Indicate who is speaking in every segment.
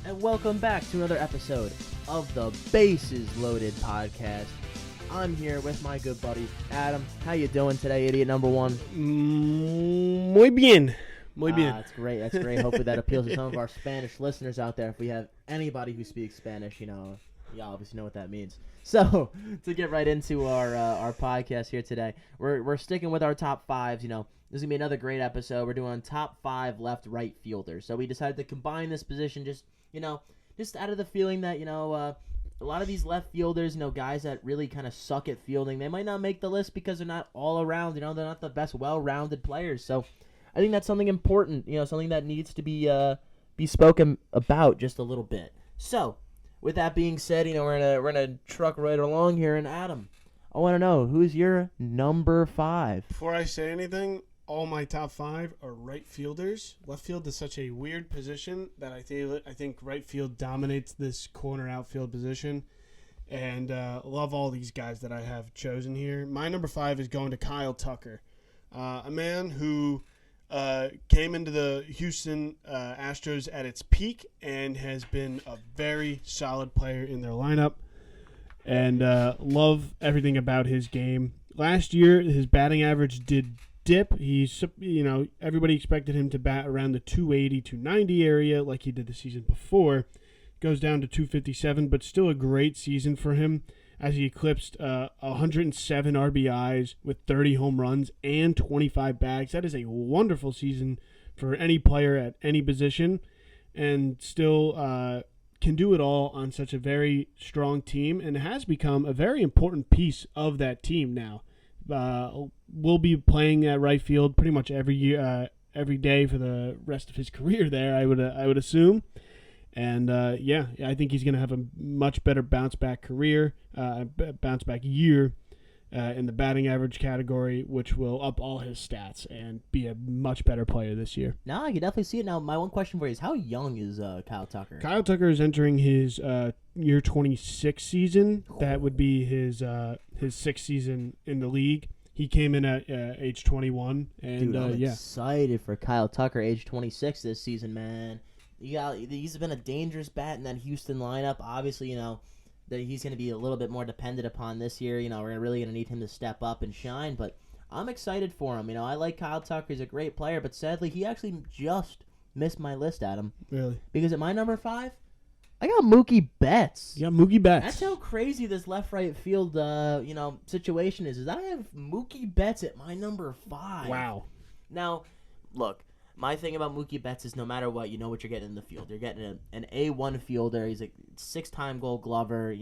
Speaker 1: and welcome back to another episode of the Bases Loaded podcast. I'm here with my good buddy Adam. How you doing today, idiot number one?
Speaker 2: Muy bien. Muy bien.
Speaker 1: That's great. That's great. Hopefully that appeals to some of our Spanish listeners out there. If we have anybody who speaks Spanish, you obviously know what that means. So to get right into our podcast here today, we're sticking with our top fives. This is gonna be another great episode. We're doing top 5 left-right fielders. So we decided to combine this position just out of the feeling that a lot of these left fielders, guys that really kind of suck at fielding, they might not make the list because they're not all around. They're not the best, well-rounded players. So I think that's something important. Something that needs to be spoken about just a little bit. So with that being said, we're gonna truck right along here. And Adam, I want to know, who's your number 5?
Speaker 2: Before I say anything, all my top 5 are right fielders. Left field is such a weird position that I think right field dominates this corner outfield position. And love all these guys that I have chosen here. My number 5 is going to Kyle Tucker, a man who came into the Houston Astros at its peak and has been a very solid player in their lineup. And love everything about his game. Last year, his batting average did dip. Everybody expected him to bat around the 280, 290 area like he did the season before. Goes down to 257, but still a great season for him as he eclipsed 107 RBIs with 30 home runs and 25 bags. That is a wonderful season for any player at any position, and still can do it all on such a very strong team, and has become a very important piece of that team now. Will be playing at right field pretty much every day for the rest of his career there, I would assume. And I think he's going to have a much better bounce back year in the batting average category, which will up all his stats and be a much better player this year.
Speaker 1: No, I can definitely see it. Now, my one question for you is, how young is Kyle Tucker?
Speaker 2: Kyle Tucker is entering his year 26 season. That would be his 6th season in the league. He came in at age 21. And,
Speaker 1: dude, I'm excited for Kyle Tucker, age 26 this season, man. He's been a dangerous bat in that Houston lineup. Obviously, that he's going to be a little bit more dependent upon this year. We're really going to need him to step up and shine. But I'm excited for him. I like Kyle Tucker. He's a great player. But sadly, he actually just missed my list, Adam.
Speaker 2: Really?
Speaker 1: Because at my number 5, I got Mookie Betts.
Speaker 2: You got Mookie Betts.
Speaker 1: That's how crazy this left-right field, situation is that I have Mookie Betts at my number 5.
Speaker 2: Wow.
Speaker 1: Now, look. My thing about Mookie Betts is no matter what, you know what you're getting in the field. You're getting an A1 fielder. He's a 6-time Gold Glover,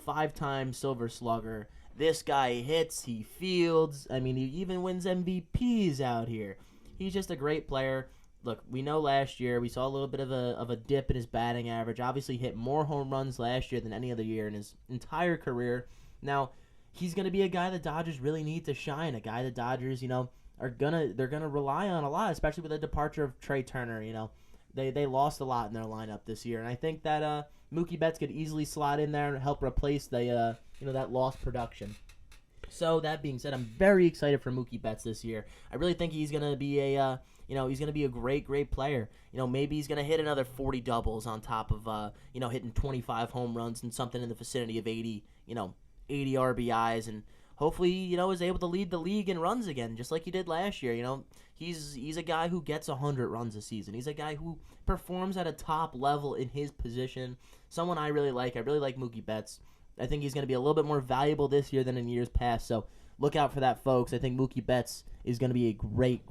Speaker 1: 5-time Silver Slugger. This guy hits, he fields. I mean, he even wins MVPs out here. He's just a great player. Look, we know last year we saw a little bit of a dip in his batting average. Obviously, hit more home runs last year than any other year in his entire career. Now, he's going to be a guy the Dodgers really need to shine. A guy the Dodgers, they're gonna rely on a lot, especially with the departure of Trey Turner. They lost a lot in their lineup this year, and I think that Mookie Betts could easily slot in there and help replace that lost production. So that being said, I'm very excited for Mookie Betts this year. I really think he's gonna be a great player. Maybe he's gonna hit another 40 doubles on top of hitting 25 home runs and something in the vicinity of 80 RBIs, and hopefully, is able to lead the league in runs again, just like he did last year. He's a guy who gets 100 runs a season. He's a guy who performs at a top level in his position. Someone I really like. I really like Mookie Betts. I think he's going to be a little bit more valuable this year than in years past. So look out for that, folks. I think Mookie Betts is going to be a great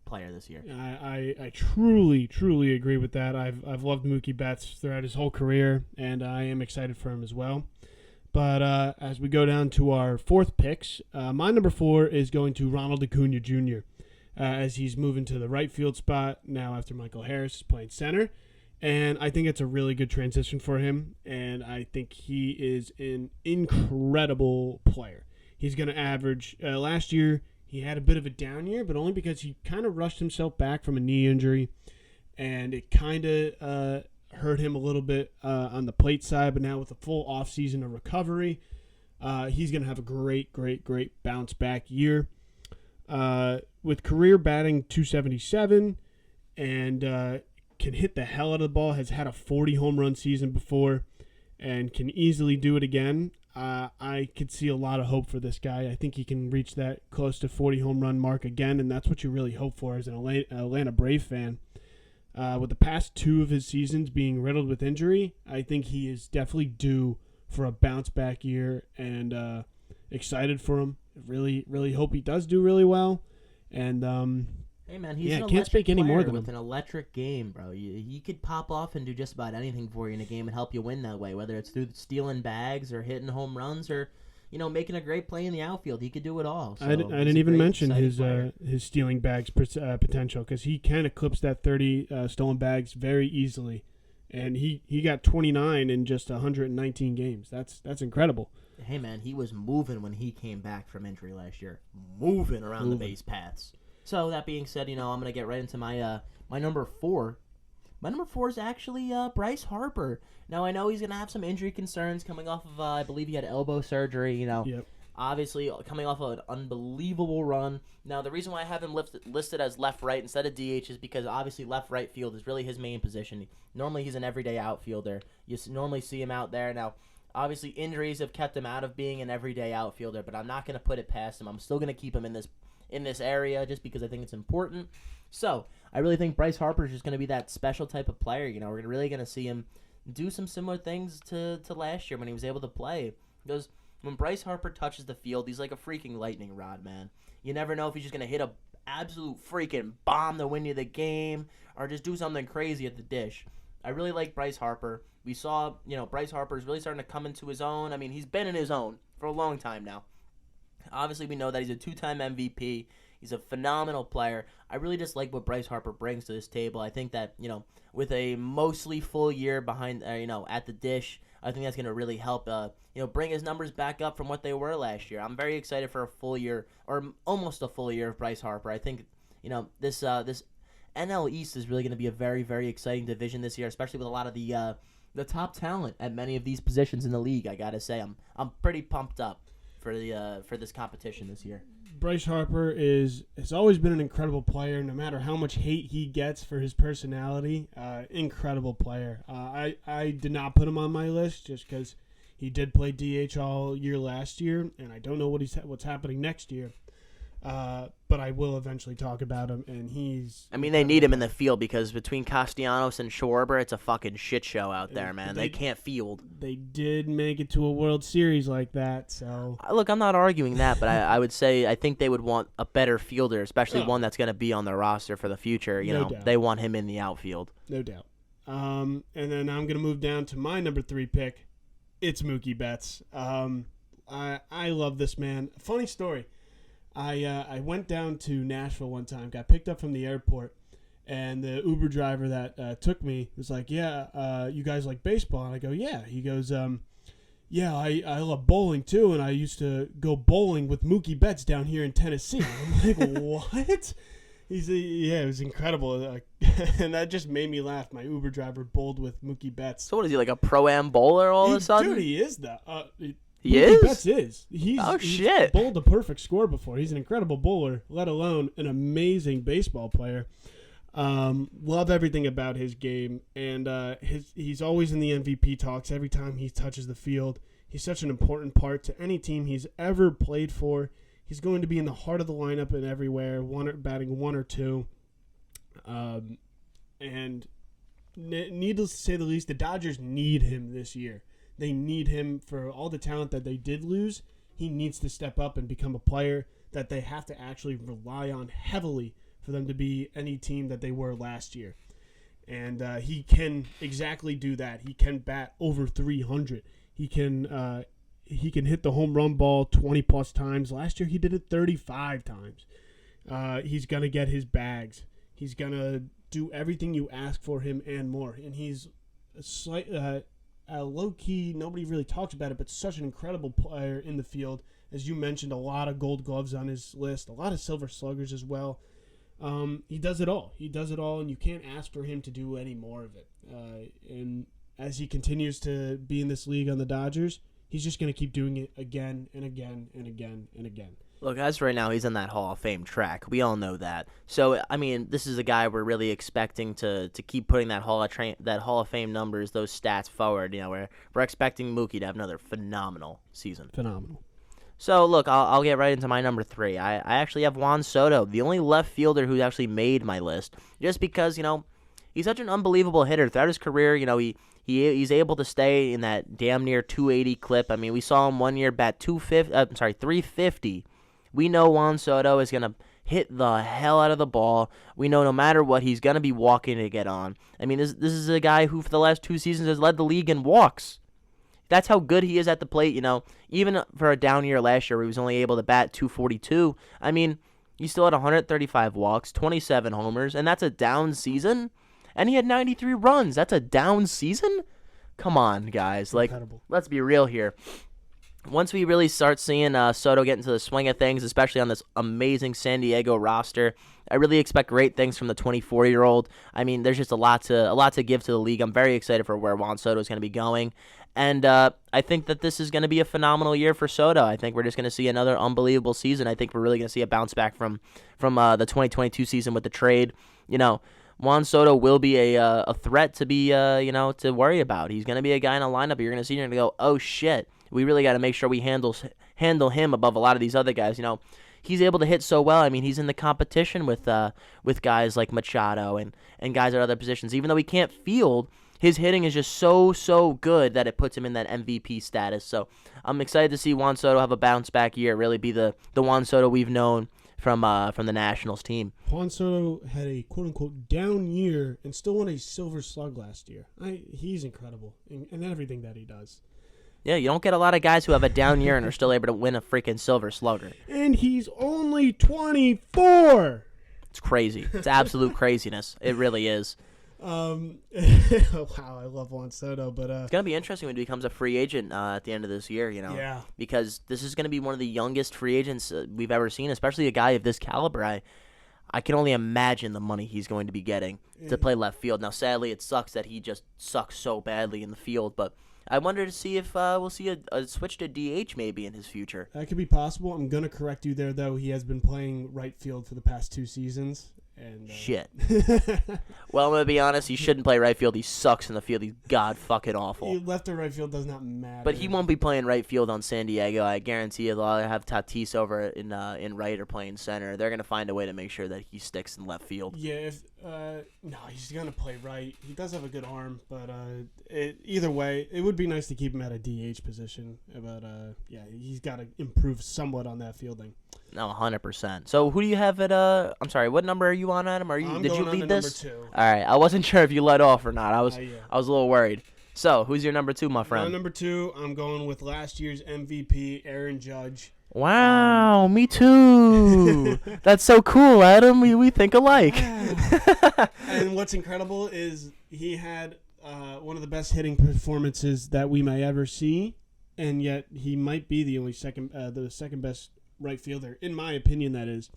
Speaker 1: player this year.
Speaker 2: I truly agree with that. I've loved Mookie Betts throughout his whole career, and I am excited for him as well. But as we go down to our 4th picks, my number 4 is going to Ronald Acuna Jr. As he's moving to the right field spot now after Michael Harris is playing center. And I think it's a really good transition for him, and I think he is an incredible player. He's going to average, last year he had a bit of a down year, but only because he kind of rushed himself back from a knee injury, and it kind of hurt him a little bit on the plate side, but now with a full offseason of recovery, he's going to have a great bounce back year. With career batting 277 and can hit the hell out of the ball, has had a 40 home run season before, and can easily do it again. I could see a lot of hope for this guy. I think he can reach that close to 40 home run mark again, and that's what you really hope for as an Atlanta Brave fan. With the past 2 of his seasons being riddled with injury, I think he is definitely due for a bounce-back year, and excited for him. Really, really hope he does do really well. And
Speaker 1: hey man, he's an
Speaker 2: can't speak any more than
Speaker 1: with
Speaker 2: him.
Speaker 1: an electric game, bro. He could pop off and do just about anything for you in a game and help you win that way, whether it's through stealing bags or hitting home runs or making a great play in the outfield. He could do it all. So
Speaker 2: I didn't even mention his stealing bags potential, because he can eclipse that 30 stolen bags very easily, and he got 29 in just 119 games. That's incredible.
Speaker 1: Hey man, he was moving when he came back from injury last year, moving around the base paths. So that being said, I'm gonna get right into my my number 4. My number 4 is actually Bryce Harper. Now I know he's gonna have some injury concerns coming off of I believe he had elbow surgery.
Speaker 2: Yep.
Speaker 1: Obviously coming off of an unbelievable run. Now the reason why I have him listed as left-right instead of DH is because obviously left-right field is really his main position. Normally he's an everyday outfielder. You normally see him out there. Now obviously injuries have kept him out of being an everyday outfielder, but I'm not gonna put it past him. I'm still gonna keep him in this area just because I think it's important. So I really think Bryce Harper is just going to be that special type of player. We're really going to see him do some similar things to last year when he was able to play. Because when Bryce Harper touches the field, he's like a freaking lightning rod, man. You never know if he's just going to hit a absolute freaking bomb to win you the game or just do something crazy at the dish. I really like Bryce Harper. We saw, Bryce Harper is really starting to come into his own. I mean, he's been in his own for a long time now. Obviously, we know that he's a 2-time MVP. He's a phenomenal player. I really just like what Bryce Harper brings to this table. I think that, with a mostly full year behind, at the dish, I think that's going to really help, bring his numbers back up from what they were last year. I'm very excited for a full year, or almost a full year of Bryce Harper. I think, this NL East is really going to be a very, very exciting division this year, especially with a lot of the top talent at many of these positions in the league. I got to say, I'm pretty pumped up for this competition this year.
Speaker 2: Bryce Harper has always been an incredible player, no matter how much hate he gets for his personality. Incredible player. I did not put him on my list just because he did play DH all year last year, and I don't know what's happening next year. But I will eventually talk about him, and
Speaker 1: they need him in the field because between Castellanos and Schwarber, it's a fucking shit show out there, man. They can't field.
Speaker 2: They did make it to a World Series like that, so...
Speaker 1: Look, I'm not arguing that, but I would say I think they would want a better fielder, especially one that's going to be on the roster for the future.
Speaker 2: No doubt.
Speaker 1: They want him in the outfield.
Speaker 2: No doubt. And then I'm going to move down to my number 3 pick. It's Mookie Betts. I love this man. Funny story. I went down to Nashville one time, got picked up from the airport, and the Uber driver that took me was like, yeah, you guys like baseball? And I go, yeah. He goes, yeah, I love bowling too, and I used to go bowling with Mookie Betts down here in Tennessee. I'm like, what? Yeah, it was incredible. And that just made me laugh. My Uber driver bowled with Mookie Betts.
Speaker 1: So what is he, like a pro-am bowler all of a sudden?
Speaker 2: Dude, he is that.
Speaker 1: He is?
Speaker 2: Betts is. He's
Speaker 1: shit.
Speaker 2: bowled a perfect score before. He's an incredible bowler, let alone an amazing baseball player. Love everything about his game, and he's always in the MVP talks every time he touches the field. He's such an important part to any team he's ever played for. He's going to be in the heart of the lineup and everywhere, batting 1 or 2. And needless to say the least, the Dodgers need him this year. They need him for all the talent that they did lose. He needs to step up and become a player that they have to actually rely on heavily for them to be any team that they were last year. And he can exactly do that. He can bat over 300. He can hit the home run ball 20-plus times. Last year he did it 35 times. He's going to get his bags. He's going to do everything you ask for him and more. And he's low-key, nobody really talks about it, but such an incredible player in the field. As you mentioned, a lot of gold gloves on his list, a lot of silver sluggers as well. He does it all. And you can't ask for him to do any more of it. And as he continues to be in this league on the Dodgers, he's just going to keep doing it again and again and again and again.
Speaker 1: Look, as for right now, he's on that Hall of Fame track. We all know that. So, I mean, this is a guy we're really expecting to keep putting that Hall of Fame numbers, those stats forward. You know, we're expecting Mookie to have another phenomenal season.
Speaker 2: Phenomenal.
Speaker 1: So, look, I'll get right into my number 3. I actually have Juan Soto, the only left fielder who actually made my list, just because, you know, he's such an unbelievable hitter. Throughout his career, you know, he's able to stay in that damn near 280 clip. I mean, we saw him one year bat 350. We know Juan Soto is going to hit the hell out of the ball. We know no matter what, he's going to be walking to get on. I mean, this is a guy who for the last 2 seasons has led the league in walks. That's how good he is at the plate, you know. Even for a down year last year where he was only able to bat 242, I mean, he still had 135 walks, 27 homers, and that's a down season? And he had 93 runs. That's a down season? Come on, guys. Like,
Speaker 2: Incredible.
Speaker 1: let's be real here. Once we really start seeing Soto get into the swing of things, especially on this amazing San Diego roster, I really expect great things from the 24-year-old. I mean, there's just a lot to give to the league. I'm very excited for where Juan Soto is going to be going. And I think that this is going to be a phenomenal year for Soto. I think we're just going to see another unbelievable season. I think we're really going to see a bounce back from the 2022 season with the trade. You know, Juan Soto will be a threat to be to worry about. He's going to be a guy in a lineup you're going to see. You're going to go, oh shit, we really got to make sure we handle him above a lot of these other guys. You know, he's able to hit so well. I mean, he's in the competition with guys like Machado and guys at other positions. Even though he can't field, his hitting is just so good that it puts him in that MVP status. So I'm excited to see Juan Soto have a bounce back year, really be the Juan Soto we've known from the Nationals team.
Speaker 2: Juan Soto had a quote-unquote down year and still won a Silver Slug last year. He's incredible in everything that he does.
Speaker 1: Yeah, you don't get a lot of guys who have a down year and are still able to win a freaking Silver Slugger.
Speaker 2: And he's only 24!
Speaker 1: It's crazy. It's absolute craziness. It really is.
Speaker 2: Wow, I love Juan Soto, but
Speaker 1: it's gonna be interesting when he becomes a free agent at the end of this year, you know.
Speaker 2: Yeah.
Speaker 1: Because this is gonna be one of the youngest free agents we've ever seen, especially a guy of this caliber. I can only imagine the money he's going to be getting to play left field. Now, sadly, it sucks that he just sucks so badly in the field, but I wonder to see if we'll see a switch to DH maybe in his future.
Speaker 2: That could be possible. I'm gonna correct you there, though. He has been playing right field for the past 2 seasons. And,
Speaker 1: Shit. Well, I'm going to be honest. He shouldn't play right field. He sucks in the field. He's god fucking awful.
Speaker 2: Left or right field does not matter.
Speaker 1: But he won't be playing right field on San Diego. I guarantee you they'll either have Tatis over in right or playing center. They're going to find a way to make sure that he sticks in left field.
Speaker 2: Yeah, no, he's going to play right. He does have a good arm, but either way, it would be nice to keep him at a DH position. But, yeah, he's got to improve somewhat on that fielding.
Speaker 1: No, 100%. So who do you have at I'm sorry, what number are you on, Adam? Did you lead this?
Speaker 2: Number 2.
Speaker 1: All right, I wasn't sure if you led off or not. I was a little worried. So, who's your number 2, my friend?
Speaker 2: Number 2, I'm going with last year's MVP, Aaron Judge.
Speaker 1: Wow, me too. That's so cool, Adam. We think alike.
Speaker 2: And what's incredible is he had one of the best hitting performances that we may ever see, and yet he might be the second best right fielder, in my opinion, that is.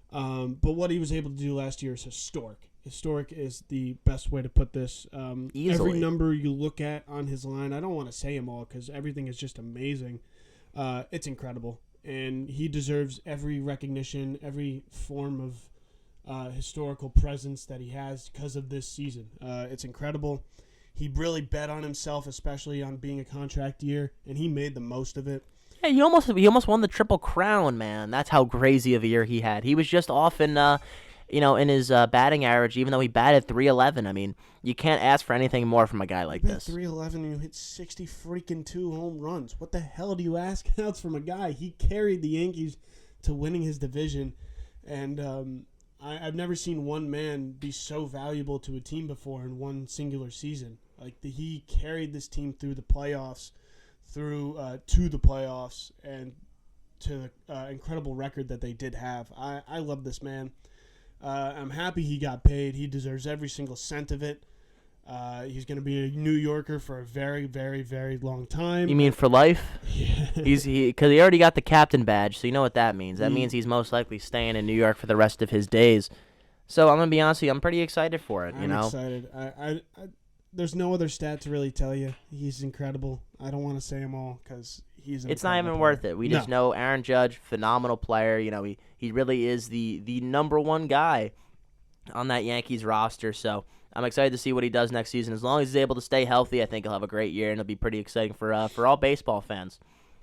Speaker 2: But what he was able to do last year is historic. Historic is the best way to put this.
Speaker 1: Easily.
Speaker 2: Every number you look at on his line, I don't want to say them all because everything is just amazing. It's incredible. And he deserves every recognition, every form of historical presence that he has because of this season. It's incredible. He really bet on himself, especially on being a contract year, and he made the most of it.
Speaker 1: Yeah, he almost won the Triple Crown, man. That's how crazy of a year he had. He was just off in his batting average, even though he batted .311. I mean, you can't ask for anything more from a guy like this.
Speaker 2: .311 and you hit 60 freaking 2 home runs. What the hell do you ask else from a guy? He carried the Yankees to winning his division, and I've never seen one man be so valuable to a team before in one singular season. He carried this team through the playoffs. To the playoffs and to the incredible record that they did have. I love this man. I'm happy he got paid. He deserves every single cent of it. He's going to be a New Yorker for a very, very, very long time.
Speaker 1: You mean for life?
Speaker 2: Yeah.
Speaker 1: Because he already got the captain badge, so you know what that means. That means he's most likely staying in New York for the rest of his days. So I'm going to be honest with you, I'm pretty excited for it.
Speaker 2: I'm excited. There's no other stat to really tell you. He's incredible. I don't want to say them all because he's an
Speaker 1: It's not even
Speaker 2: incredible
Speaker 1: worth
Speaker 2: player.
Speaker 1: it. We just know Aaron Judge, phenomenal player. He really is the number one guy on that Yankees roster. So I'm excited to see what he does next season. As long as he's able to stay healthy, I think he'll have a great year, and it'll be pretty exciting for all baseball fans.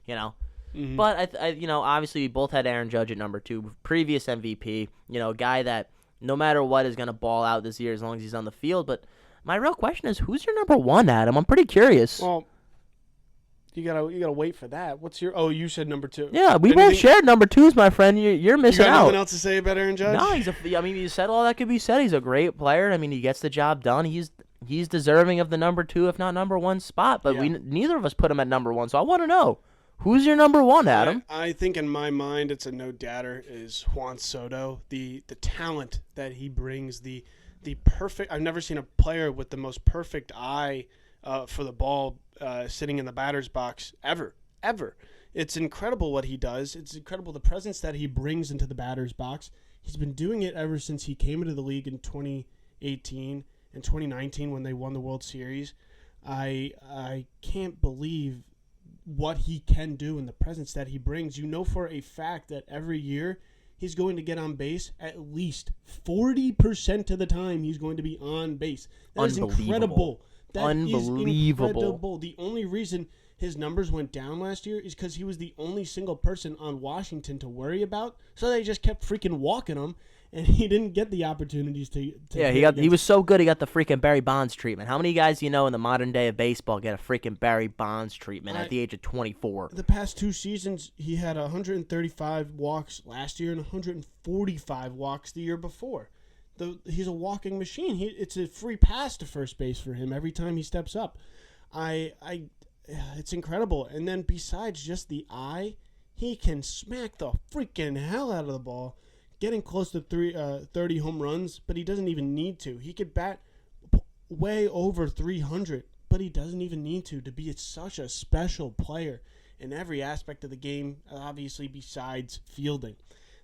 Speaker 2: Mm-hmm.
Speaker 1: But obviously we both had Aaron Judge at number 2, previous MVP. A guy that no matter what is going to ball out this year as long as he's on the field. But my real question is, who's your number 1, Adam? I'm pretty curious.
Speaker 2: Well, you gotta wait for that. What's your? Oh, you said number 2.
Speaker 1: Yeah, we both shared number 2s, my friend. You're missing
Speaker 2: you got
Speaker 1: out.
Speaker 2: Nothing else to say about Aaron Judge?
Speaker 1: No, you said all that could be said. He's a great player. He gets the job done. He's deserving of the number 2, if not number 1 spot. But neither of us put him at number 1. So I want to know, who's your number 1, Adam?
Speaker 2: I think in my mind, it's a no-doubter is Juan Soto. The talent that he brings, the perfect. I've never seen a player with the most perfect eye for the ball sitting in the batter's box ever. It's incredible what he does. It's incredible the presence that he brings into the batter's box. He's been doing it ever since he came into the league in 2018 and 2019 when they won the World Series. I can't believe what he can do and the presence that he brings. You know for a fact that every year he's going to get on base at least 40% of the time. He's going to be on base. That is incredible. That is incredible. The only reason his numbers went down last year is because he was the only single person on Washington to worry about. So they just kept freaking walking him, and he didn't get the opportunities to
Speaker 1: he was so good he got the freaking Barry Bonds treatment. How many guys in the modern day of baseball get a freaking Barry Bonds treatment at the age of 24?
Speaker 2: The past 2 seasons, he had 135 walks last year and 145 walks the year before. He's a walking machine. It's a free pass to first base for him every time he steps up. It's incredible. And then besides just the eye, he can smack the freaking hell out of the ball, getting close to 30 home runs, but he doesn't even need to. He could bat way over 300, but he doesn't even need to be such a special player in every aspect of the game, obviously besides fielding.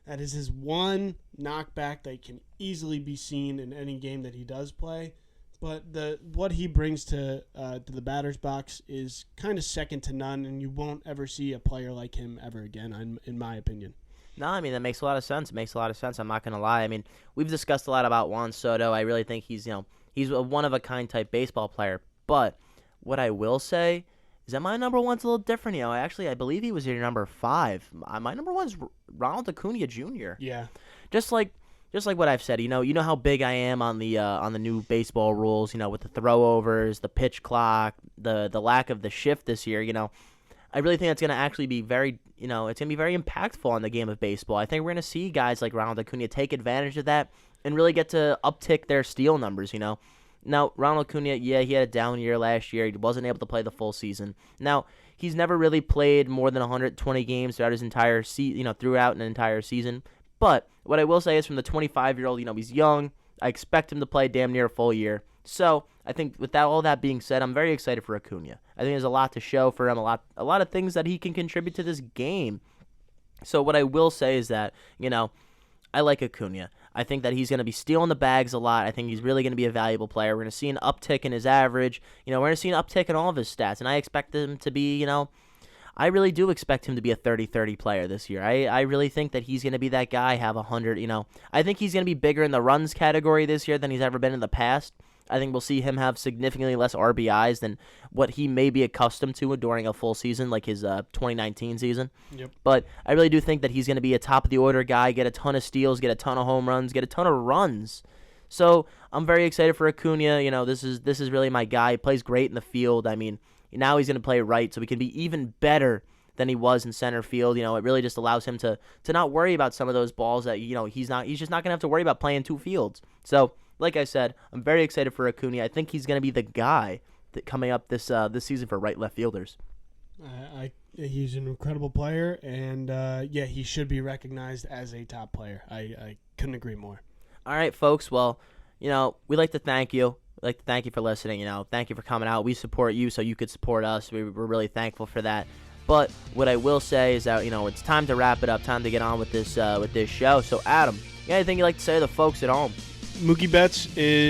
Speaker 2: That is his one knockback that can easily be seen in any game that he does play. But what he brings to the batter's box is kind of second to none, and you won't ever see a player like him ever again, in my opinion.
Speaker 1: No, that makes a lot of sense. It makes a lot of sense. I'm not going to lie. We've discussed a lot about Juan Soto. I really think he's a one-of-a-kind type baseball player. But what I will say is that my number 1's a little different. I believe he was your number 5. My number 1's Ronald Acuna Jr.
Speaker 2: Yeah.
Speaker 1: Just like what I've said, you know how big I am on the new baseball rules, with the throwovers, the pitch clock, the lack of the shift this year, I really think it's going to actually be very, it's going to be very impactful on the game of baseball. I think we're going to see guys like Ronald Acuna take advantage of that and really get to uptick their steal numbers, Now, Ronald Acuna, he had a down year last year. He wasn't able to play the full season. Now, he's never really played more than 120 games throughout his entire throughout an entire season. But what I will say is from the 25-year-old, he's young. I expect him to play damn near a full year. So I think with all that being said, I'm very excited for Acuna. I think there's a lot to show for him, a lot of things that he can contribute to this game. So what I will say is that, I like Acuna. I think that he's going to be stealing the bags a lot. I think he's really going to be a valuable player. We're going to see an uptick in his average. We're going to see an uptick in all of his stats. And I expect him to be, I really do expect him to be a 30-30 player this year. I really think that he's going to be that guy, have 100, I think he's going to be bigger in the runs category this year than he's ever been in the past. I think we'll see him have significantly less RBIs than what he may be accustomed to during a full season, like his 2019 season.
Speaker 2: Yep.
Speaker 1: But I really do think that he's going to be a top-of-the-order guy, get a ton of steals, get a ton of home runs, get a ton of runs. So I'm very excited for Acuna. This is really my guy. He plays great in the field. Now he's going to play right, so he can be even better than he was in center field. It really just allows him to not worry about some of those balls that, he's just not going to have to worry about playing 2 fields. So, like I said, I'm very excited for Acuna. I think he's going to be the guy that coming up this season for right-left fielders.
Speaker 2: He's an incredible player, and he should be recognized as a top player. I couldn't agree more.
Speaker 1: All right, folks. Well, we'd like to thank you. We'd like to thank you for listening. Thank you for coming out. We support you so you could support us. We're really thankful for that. But what I will say is that, it's time to wrap it up, time to get on with this show. So, Adam, you got anything you'd like to say to the folks at home?
Speaker 2: Mookie Betts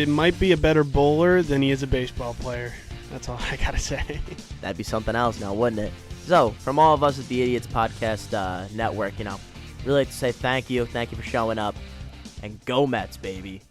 Speaker 2: might be a better bowler than he is a baseball player. That's all I got to say.
Speaker 1: That'd be something else now, wouldn't it? So, from all of us at the Idiots Podcast Network, really like to say thank you. Thank you for showing up. And go Mets, baby.